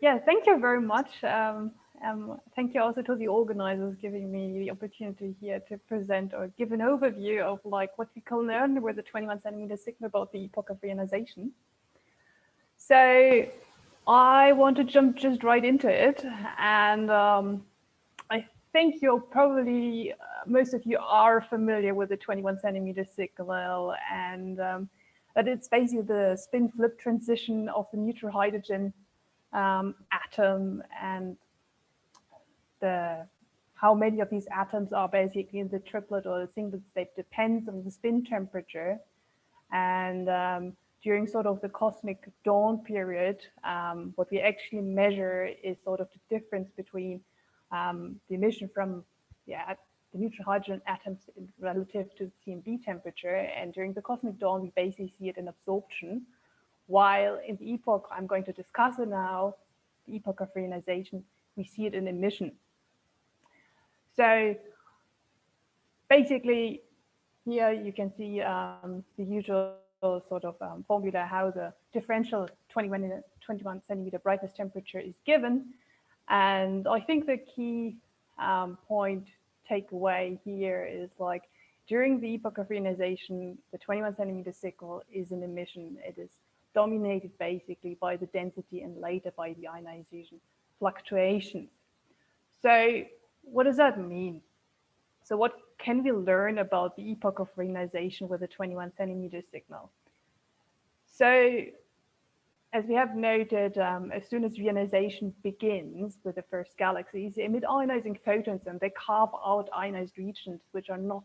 Yeah, thank you very much. Thank you also to the organizers giving me the opportunity here to present or give an overview of like what we can learn with the 21 centimeter signal about the epoch of reionization. So I want to jump just right into it, and I think you're probably most of you are familiar with the 21 centimeter signal, and that it's basically the spin flip transition of the neutral hydrogen atom, and the how many of these atoms are basically in the triplet or the singlet state depends on the spin temperature. And during sort of the cosmic dawn period, what we actually measure is sort of the difference between the emission from the neutral hydrogen atoms relative to the CMB temperature. And during the cosmic dawn, we basically see it in absorption. While in the epoch I'm going to discuss it now, the epoch of reionization, we see it in emission. So basically, here you can see the usual sort of formula, how the differential 21 centimeter brightness temperature is given. And I think the key point takeaway here is like during the epoch of reionization, the 21 centimeter signal is an emission. It is dominated basically by the density and later by the ionization fluctuations. So what does that mean? So what can we learn about the epoch of reionization with a 21 centimeter signal? So as we have noted, as soon as reionization begins with the first galaxies, they emit ionizing photons and they carve out ionized regions, which are not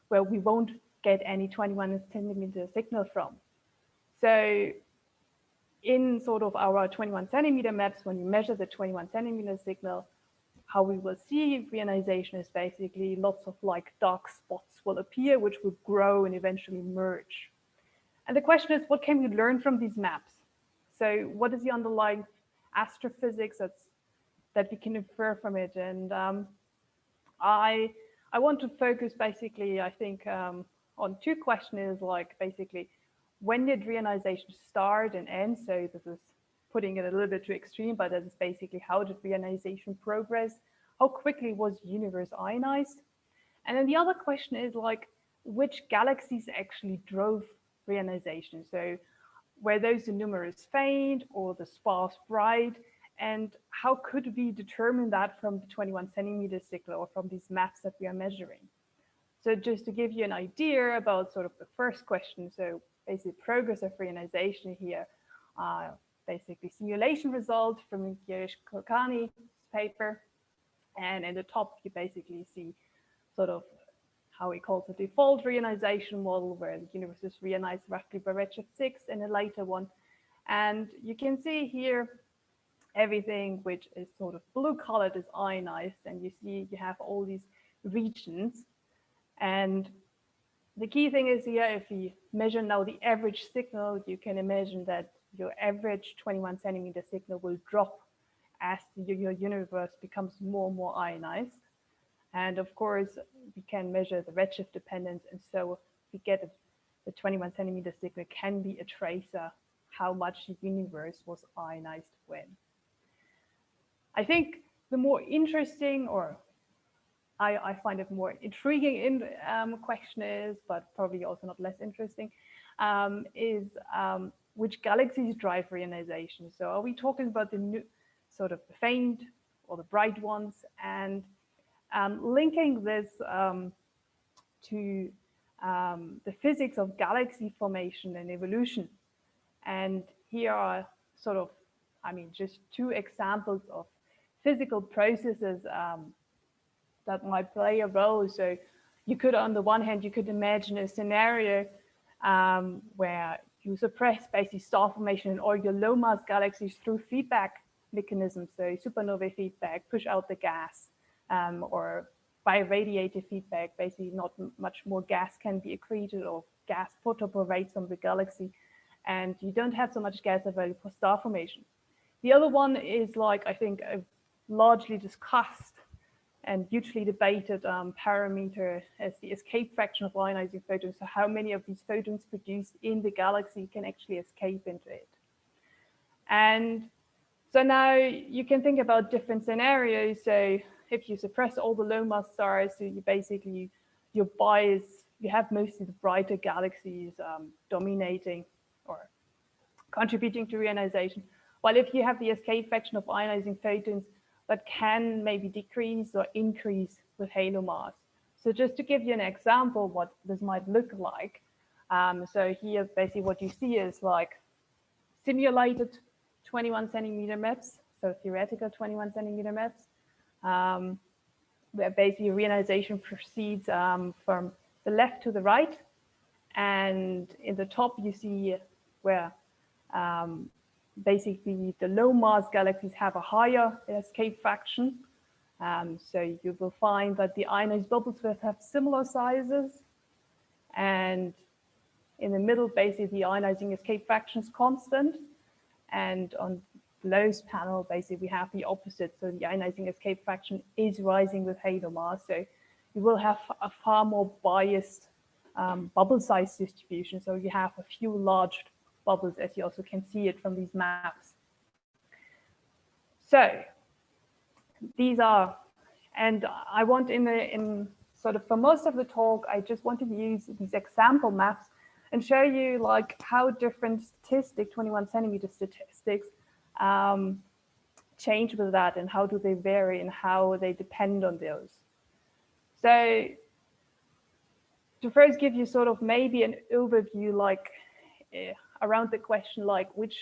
where we won't get any 21 centimeter signal from. So in sort of our 21 centimeter maps, when we measure the 21 centimeter signal, how we will see reionization is basically lots of like dark spots will appear, which will grow and eventually merge. And the question is, what can we learn from these maps? So what is the underlying astrophysics that we can infer from it? And I want to focus basically, I think, on two questions, like basically, when did reionization start and end? So this is putting it a little bit too extreme, but that is basically how did reionization progress? How quickly was the universe ionized? And then the other question is like, which galaxies actually drove reionization? So were those the numerous faint or the sparse bright? And how could we determine that from the 21 centimeter signal or from these maps that we are measuring? So just to give you an idea about sort of the first question, so basically progress of reionization here, basically simulation results from Girish-Kulkarni's paper. And in the top, you basically see sort of how he calls the default reionization model, where the universe is reionized roughly by redshift 6 and a later one. And you can see here everything which is sort of blue colored is ionized, and you see you have all these regions. And the key thing is here, if we measure now the average signal, you can imagine that your average 21 centimeter signal will drop as your universe becomes more and more ionized. And of course, we can measure the redshift dependence. And so we get the 21 centimeter signal can be a tracer how much the universe was ionized when. I think the more interesting, or I find it more intriguing question is, but probably also not less interesting, is which galaxies drive reionization? So are we talking about the new, sort of the faint or the bright ones? And linking this to the physics of galaxy formation and evolution. And here are sort of, I mean, just two examples of physical processes that might play a role. So you could, on the one hand, you could imagine a scenario where you suppress basically star formation in all your low mass galaxies through feedback mechanisms. So supernovae feedback, push out the gas, or by radiative feedback, basically not much more gas can be accreted or gas photoporates from the galaxy, and you don't have so much gas available for star formation. The other one is like, I think, a largely discussed and hugely debated parameter as the escape fraction of ionizing photons. So how many of these photons produced in the galaxy can actually escape into it. And So now you can think about different scenarios. So if you suppress all the low mass stars, so you basically, your bias, you have mostly the brighter galaxies dominating or contributing to reionization. While if you have the escape fraction of ionizing photons, that can maybe decrease or increase with halo mass. So just to give you an example what this might look like, so here basically what you see is like simulated 21 centimeter maps, so theoretical 21 centimeter maps, where basically reionization proceeds from the left to the right. And in the top, you see where basically the low mass galaxies have a higher escape fraction. So you will find that the ionized bubbles will have similar sizes. And in the middle, basically the ionizing escape fraction is constant. And on the lowest panel, basically we have the opposite. So the ionizing escape fraction is rising with halo mass. So you will have a far more biased bubble size distribution. So you have a few large bubbles, as you also can see it from these maps. So these are, and I want in sort of for most of the talk, I just want to use these example maps and show you like how different 21 centimeter statistics change with that and how do they vary and how they depend on those. So to first give you sort of maybe an overview like around the question like which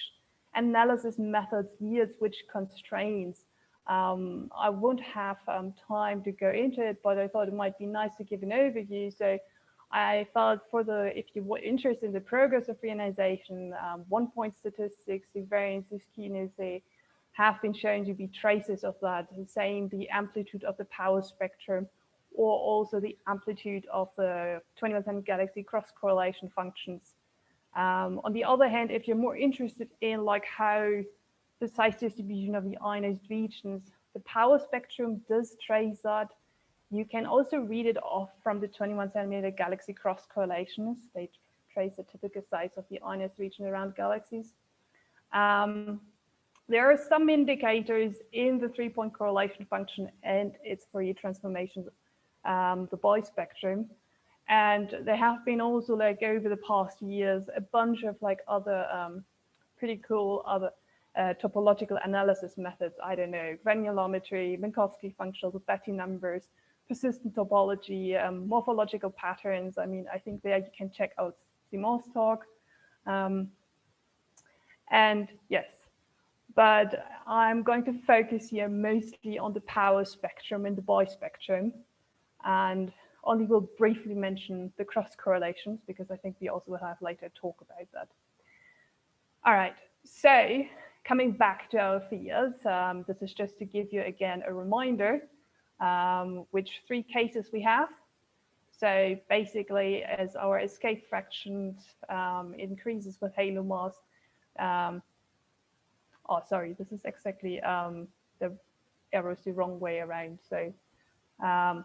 analysis methods yields which constraints. I won't have time to go into it, but I thought it might be nice to give an overview. So I felt if you were interested in the progress of reionization, 1-point statistics, the variance, the skewness, they have been shown to be traces of that, the same, the amplitude of the power spectrum, or also the amplitude of the 21 centimeter galaxy cross correlation functions. On the other hand, if you're more interested in like how the size distribution of the ionized regions, the power spectrum does trace that. You can also read it off from the 21 centimeter galaxy cross correlations. They trace the typical size of the ionized region around galaxies. There are some indicators in the 3-point correlation function and its Fourier transformation, the Bispectral. And there have been also like over the past years, a bunch of like other pretty cool other topological analysis methods. I don't know, granulometry, Minkowski functionals with Betti numbers, persistent topology, morphological patterns. I mean, I think there you can check out Simon's talk. And yes, but I'm going to focus here mostly on the power spectrum and the bispectrum, and only will briefly mention the cross correlations because I think we also will have later talk about that. All right, so coming back to our fields, this is just to give you again a reminder which 3 cases we have. So basically, as our escape fractions increases with halo mass, oh, sorry, this is exactly the arrow's the wrong way around. So no,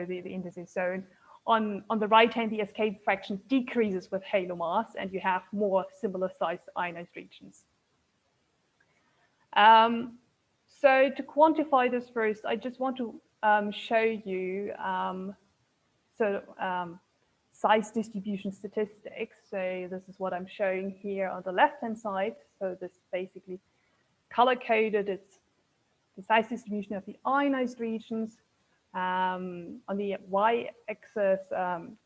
the indices. So on the right hand, the escape fraction decreases with halo mass, and you have more similar sized ionized regions. So to quantify this first, I just want to show you size distribution statistics. So this is what I'm showing here on the left-hand side. So this basically color-coded, it's the size distribution of the ionized regions. On the y-axis,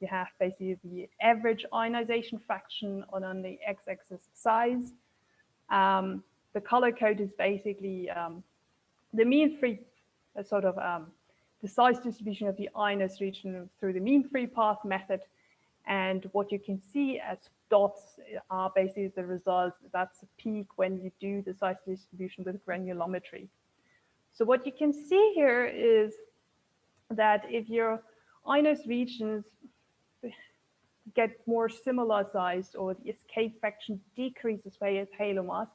you have basically the average ionization fraction, and on the x-axis size. The color code is basically the mean free the size distribution of the ionized region through the mean free path method. And what you can see as dots are basically the results. That's the peak when you do the size distribution with granulometry. So what you can see here is that if your ionized regions get more similar sized, or the escape fraction decreases with halo mass,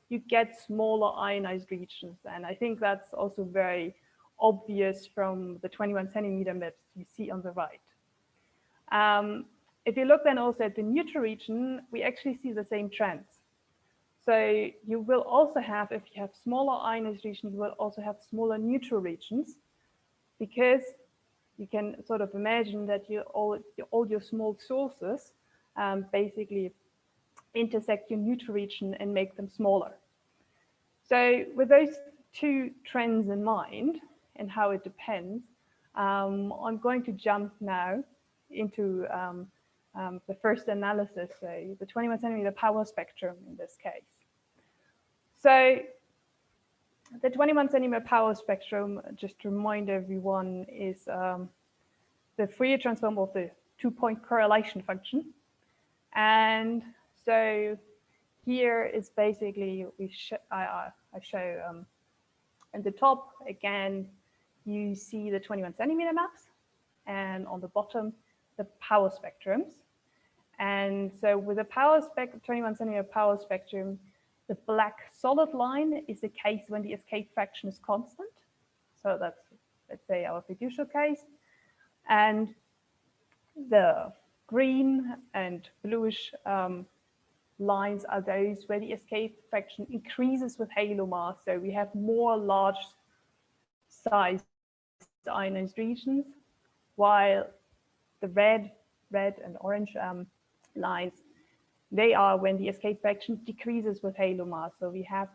you get smaller ionized regions. And I think that's also very obvious from the 21 centimeter maps you see on the right. If you look then also at the neutral region, we actually see the same trends. So you will also have, if you have smaller ionized regions, you will also have smaller neutral regions, because you can sort of imagine that all your small sources basically intersect your neutral region and make them smaller. So with those two trends in mind and how it depends, I'm going to jump now into the first analysis, so the 21 centimeter power spectrum in this case. So the 21 centimeter power spectrum, just to remind everyone, is the Fourier transform of the two-point correlation function. And so here is basically, I show at the top, again, you see the 21 centimeter maps, and on the bottom, the power spectrums. And so with the 21 centimeter power spectrum, the black solid line is the case when the escape fraction is constant. So that's, let's say, our fiducial case. And the green and bluish lines are those where the escape fraction increases with halo mass. So we have more large sized ionized regions, while the red and orange lines, they are when the escape fraction decreases with halo mass. So we have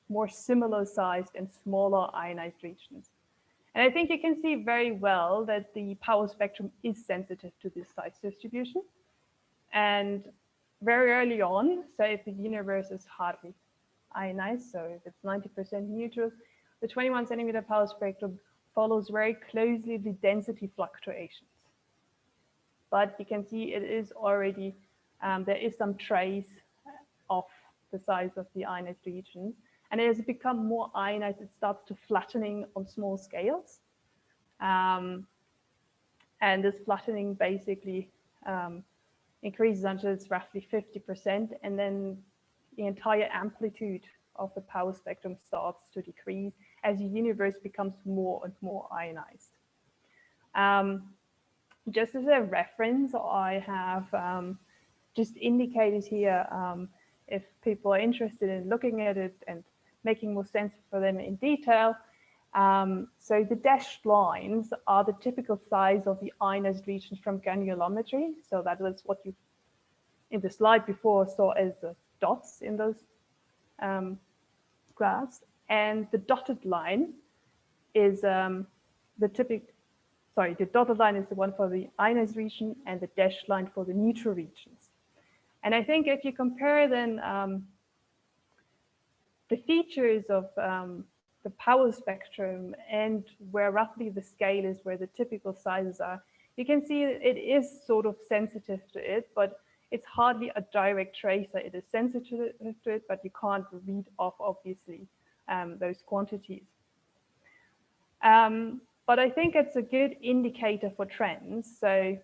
more similar sized and smaller ionized regions. And I think you can see very well that the power spectrum is sensitive to this size distribution. And very early on, so if the universe is hardly ionized, so if it's 90% neutral, the 21 centimeter power spectrum follows very closely the density fluctuations. But you can see it is already, there is some trace of the size of the ionized regions. And as it becomes more ionized, it starts to flattening on small scales. And this flattening basically increases until it's roughly 50%. And then the entire amplitude of the power spectrum starts to decrease as the universe becomes more and more ionized. Just as a reference, I have just indicated here, if people are interested in looking at it and making more sense for them in detail. So the dashed lines are the typical size of the ionized regions from granulometry. So that was what you, in the slide before, saw as the dots in those graphs. And the dotted line is the dotted line is the one for the ionized region, and the dashed line for the neutral regions. And I think if you compare then the features of the power spectrum and where roughly the scale is, where the typical sizes are, you can see it is sort of sensitive to it, but it's hardly a direct tracer. It is sensitive to it, but you can't read off, obviously, those quantities. But I think it's a good indicator for trends. So,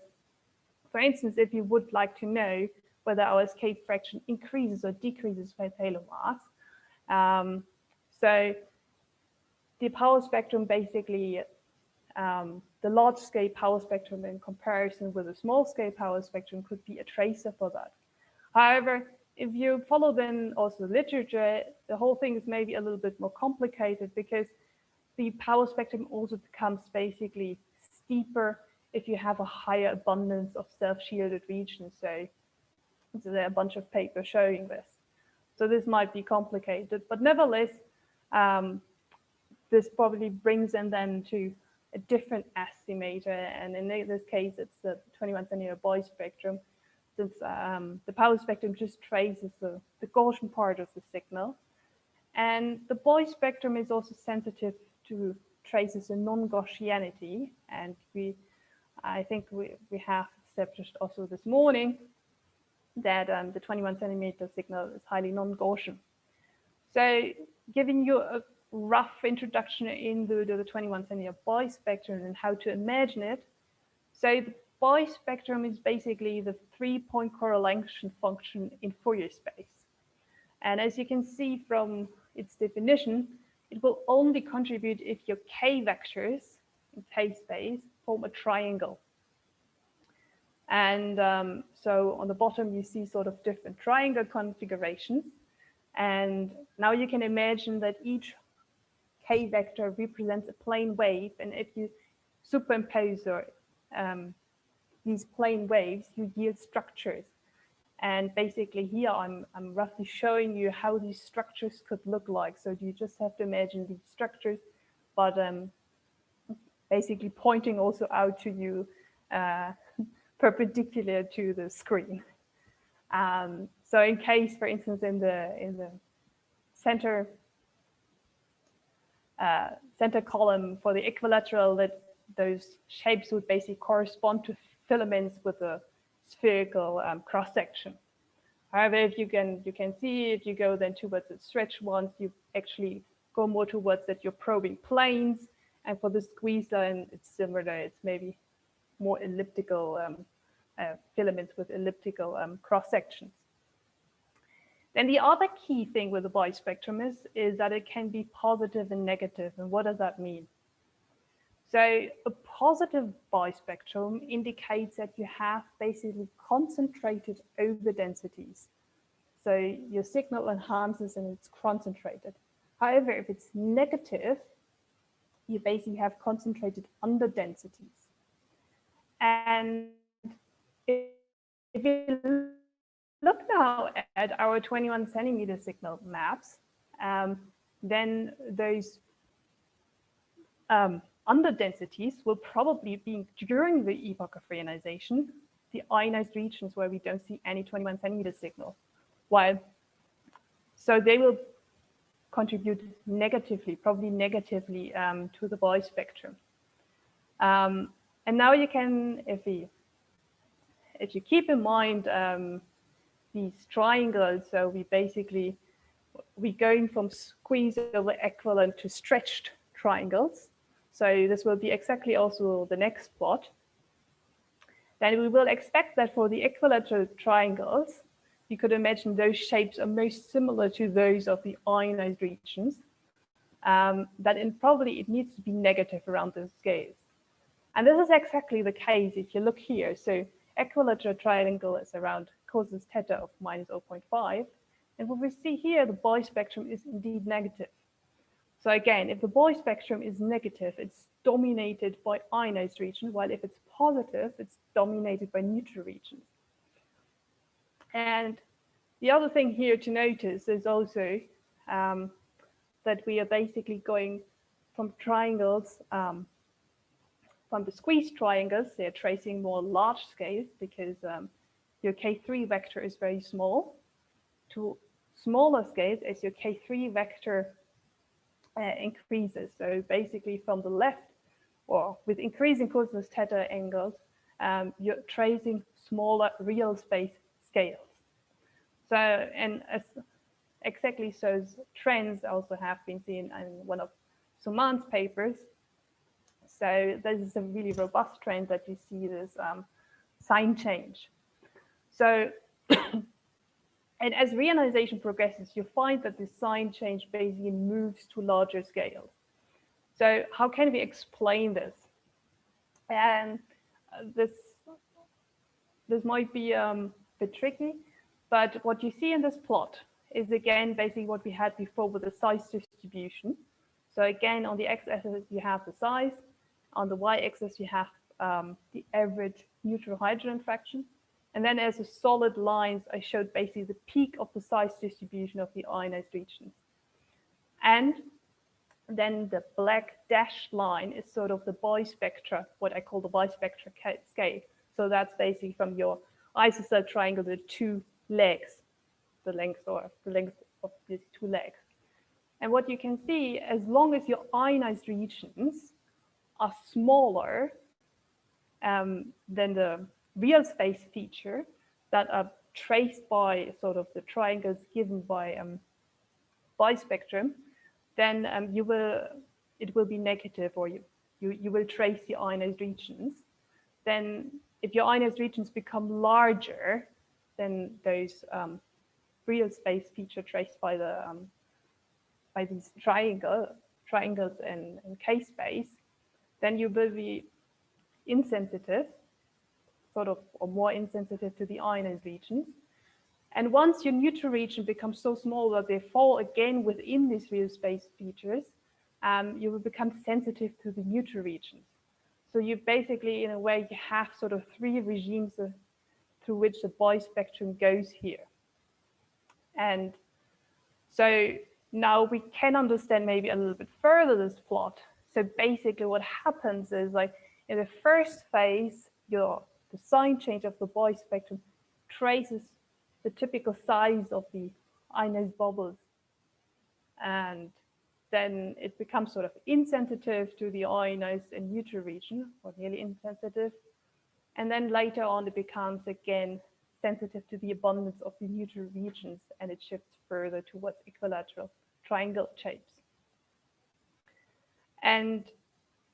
for instance, if you would like to know whether our escape fraction increases or decreases with halo mass, so the power spectrum basically, the large scale power spectrum in comparison with a small scale power spectrum could be a tracer for that. However, if you follow then also the literature, the whole thing is maybe a little bit more complicated, because the power spectrum also becomes basically steeper if you have a higher abundance of self-shielded regions. So there are a bunch of papers showing this. So this might be complicated, but nevertheless, this probably brings them then to a different estimator. And in this case, it's the 21 centimeter Bispectrum, since the power spectrum just traces the Gaussian part of the signal. And the Bispectrum is also sensitive to traces in non-Gaussianity. And I think we have established also this morning that the 21 centimeter signal is highly non-Gaussian. So giving you a rough introduction into the 21 centimeter bispectrum and how to imagine it. So the bispectrum is basically the 3-point correlation function in Fourier space. And as you can see from its definition, it will only contribute if your k vectors in k space form a triangle. And so on the bottom, you see sort of different triangle configurations. And now you can imagine that each k vector represents a plane wave, and if you superimpose these plane waves, you yield structures. And basically here I'm roughly showing you how these structures could look like. So you just have to imagine these structures, but basically pointing also out to you perpendicular to the screen. So in case, for instance, in the center center column for the equilateral, that those shapes would basically correspond to filaments with a spherical cross section. However, if you can see, if you go then towards the stretched ones, you actually go more towards that you're probing planes. And for the squeeze line, it's similar. It's maybe more elliptical filaments with elliptical cross sections. Then the other key thing with the bispectrum is that it can be positive and negative. And what does that mean? So a positive bispectrum indicates that you have basically concentrated overdensities. So your signal enhances and it's concentrated. However, if it's negative, you basically have concentrated underdensities. And if you look now at our 21 centimeter signal maps, then those underdensities will probably be during the epoch of reionization, the ionized regions where we don't see any 21 centimeter signal. So they will contribute negatively, probably negatively to the bispectrum. And now you can, if you keep in mind these triangles, so we're going from squeeze over equivalent to stretched triangles. So this will be exactly also the next plot. Then we will expect that for the equilateral triangles, you could imagine those shapes are most similar to those of the ionized regions. Probably it needs to be negative around those scales. And this is exactly the case if you look here. So equilateral triangle is around cosine theta of minus 0.5. And what we see here, the bispectrum is indeed negative. So again, if the bispectrum is negative, it's dominated by ionized region, while if it's positive, it's dominated by neutral regions. And the other thing here to notice is also that we are basically going from triangles, from the squeezed triangles, they're tracing more large scales because your K3 vector is very small, to smaller scales as your K3 vector increases. So basically from the left, or with increasing cosine theta angles, you're tracing smaller real space scales. So, and as exactly so trends also have been seen in one of Suman's papers. So this is a really robust trend that you see this sign change. So, and as reionization progresses, you find that the sign change basically moves to larger scales. So how can we explain this? And this might be a bit tricky, but what you see in this plot is again basically what we had before with the size distribution. So again, on the x-axis you have the size, on the y-axis you have the average neutral hydrogen fraction, and then as a solid lines, I showed basically the peak of the size distribution of the ionized regions. And then the black dashed line is sort of the bispectra, what I call the bispectra scale. So that's basically from your isocell triangle, the two legs, the length of these two legs. And what you can see, as long as your ionized regions are smaller than the real space feature that are traced by sort of the triangles given by bispectrum, then it will be negative, or you will trace the ionized regions. Then if your ionized regions become larger than those real space feature traced by these triangles in K space, then you will be insensitive, sort of, or more insensitive to the ionized regions. And once your neutral region becomes so small that they fall again within these real space features, you will become sensitive to the neutral regions. So you basically, in a way, you have sort of three regimes through which the bispectrum goes here. And so now we can understand maybe a little bit further this plot. So basically what happens is, like, in the first phase, the sign change of the bispectrum traces the typical size of the ionized bubbles. And then it becomes sort of insensitive to the ionized and neutral region, or nearly insensitive. And then later on, it becomes again sensitive to the abundance of the neutral regions, and it shifts further towards equilateral triangle shapes. And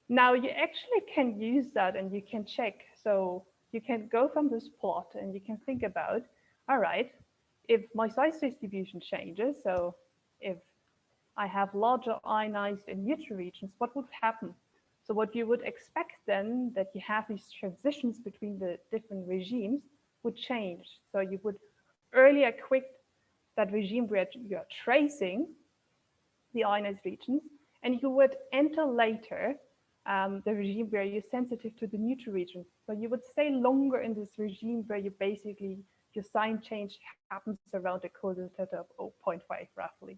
now you actually can use that and you can check. So you can go from this plot and you can think about, all right, if my size distribution changes, so if I have larger ionized and neutral regions, what would happen? So what you would expect then, that you have these transitions between the different regimes would change. So you would earlier quit that regime where you're tracing the ionized regions, and you would enter later the regime where you're sensitive to the neutral region. So you would stay longer in this regime where you basically, your sign change happens around a causal theta of 0.5 roughly.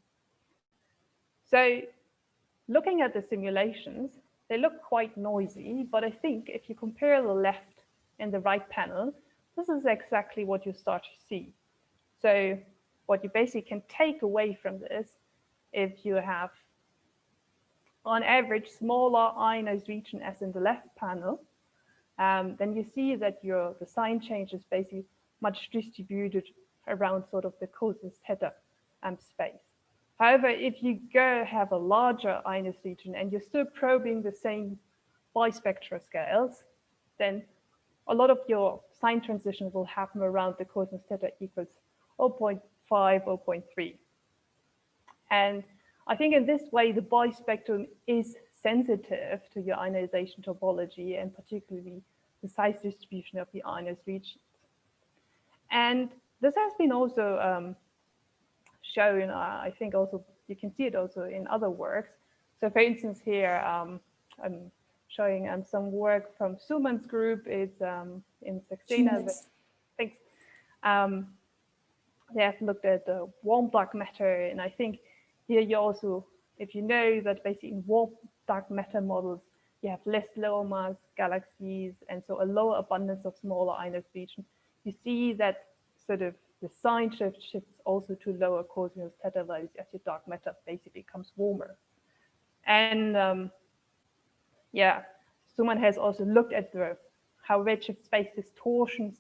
So looking at the simulations, they look quite noisy, but I think if you compare the left and the right panel, this is exactly what you start to see. So what you basically can take away from this, if you have on average smaller ionized region as in the left panel, then you see that the sign change is basically much distributed around sort of the causal theta space. However, if you go have a larger ionized region and you're still probing the same bispectral scales, then a lot of your sign transitions will happen around the causal theta equals 0.5, 0.3. And I think in this way, the bispectrum is sensitive to your ionization topology, and particularly the size distribution of the ionized regions. And this has been also shown, I think also, you can see it also in other works. So for instance, here, I'm showing some work from Suman's group. It's in Saxena. Thanks. They have looked at the warm dark matter, and I think here you also, if you know that basically in warm dark matter models, you have less lower mass galaxies, and so a lower abundance of smaller ionized regions, you see that sort of the sign shift shifts also to lower causal theta values as your dark matter basically becomes warmer. And yeah, Suman has also looked at how redshift space distortions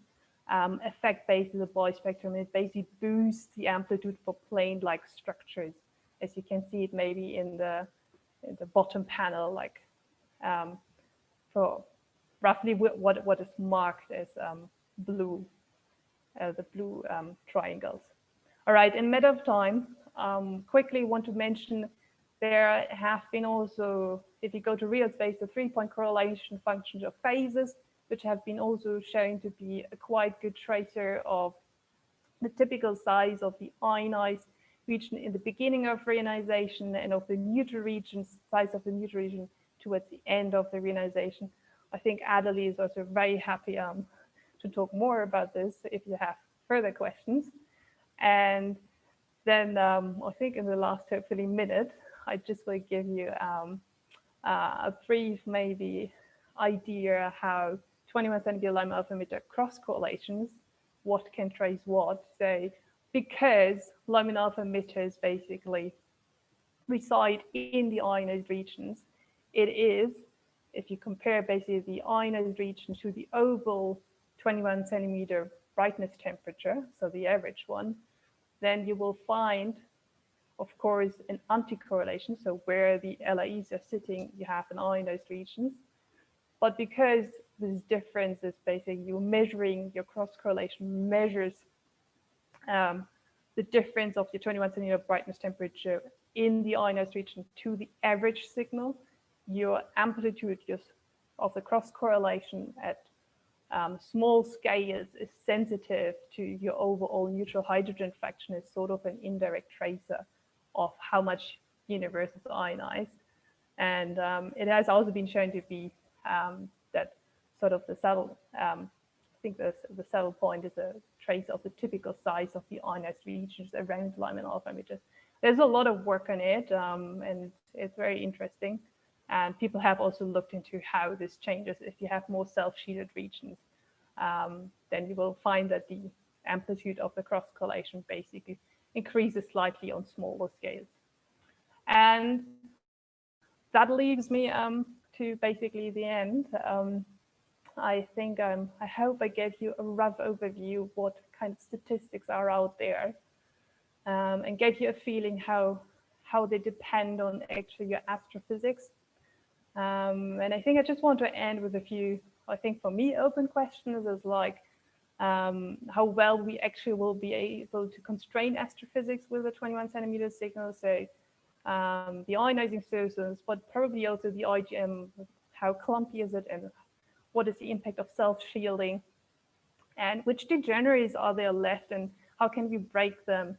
affect basically the bispectrum. It basically boosts the amplitude for plane-like structures, as you can see it maybe in the bottom panel, like for roughly what is marked as blue, the blue triangles. All right, in matter of time, quickly want to mention there have been also, if you go to real space, the 3-point correlation functions of phases, which have been also shown to be a quite good tracer of the typical size of the ionized region in the beginning of reionization and of the neutral region, size of the neutral region towards the end of the reionization. I think Adelie is also very happy to talk more about this if you have further questions. And then I think in the last hopefully minute, I just will give you a brief maybe idea how 21 centimeter Lyman alpha emitter cross correlations, what can trace what. So because Lyman alpha emitters basically reside in the ionized regions, it is, if you compare basically the ionized region to the oval 21 centimeter brightness temperature, so the average one, then you will find, of course, an anti-correlation. So where the LIEs are sitting, you have an ionized regions. But because this difference is basically you're measuring, your cross-correlation measures the difference of your 21 centimeter brightness temperature in the ionized region to the average signal, your amplitude of the cross-correlation at small scales is sensitive to your overall neutral hydrogen fraction is sort of an indirect tracer of how much universe is ionized. And it has also been shown to be that sort of the saddle, I think the saddle point is a trace of the typical size of the ionized regions around Lyman alpha emitters. There's a lot of work on it, and it's very interesting. And people have also looked into how this changes. If you have more self-shielded regions, then you will find that the amplitude of the cross correlation basically increases slightly on smaller scales. And that leaves me to basically the end. I think I hope I gave you a rough overview of what kind of statistics are out there, and gave you a feeling how they depend on actually your astrophysics. And I think I just want to end with a few, I think for me, open questions is like how well we actually will be able to constrain astrophysics with a 21 centimeter signal. So the ionizing sources, but probably also the IgM, how clumpy is it, and what is the impact of self-shielding, and which degeneracies are there left, and how can we break them?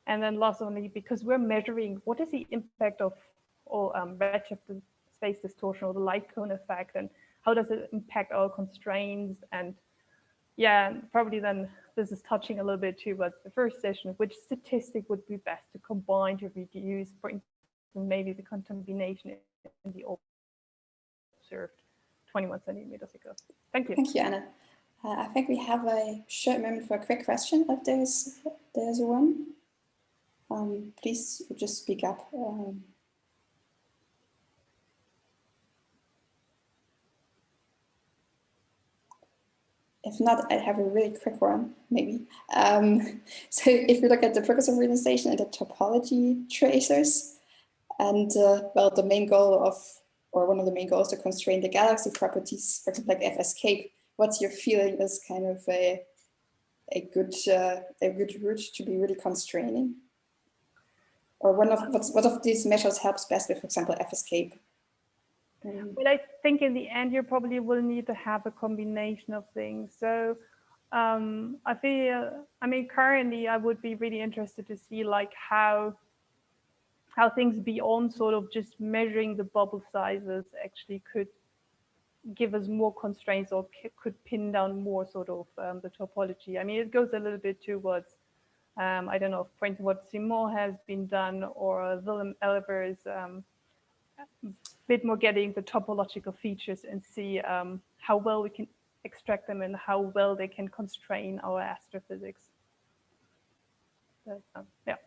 And then lastly, because we're measuring what is the impact of redshift space distortion or the light cone effect, and how does it impact our constraints? And yeah, probably then this is touching a little bit towards the first session, which statistic would be best to combine to reduce, for instance, maybe the contamination in the observed 21 centimeters ago. Thank you. Thank you, Anna. I think we have a short moment for a quick question, if there's one. Please just speak up. If not, I have a really quick one, maybe. So if you look at the Epoch of Reionization and the topology tracers, and well, the main goal of, or one of the main goals to constrain the galaxy properties, for example, like F escape, what's your feeling is kind of a good route to be really constraining? Or what of these measures helps best with, for example, F escape? Well, I think in the end, you probably will need to have a combination of things. So I feel, I mean, currently I would be really interested to see like how things beyond sort of just measuring the bubble sizes actually could give us more constraints or could pin down more sort of the topology. I mean, it goes a little bit towards, I don't know, for instance, what Simon has been done, or Willem Elber's bit more getting the topological features and see how well we can extract them and how well they can constrain our astrophysics. But, yeah.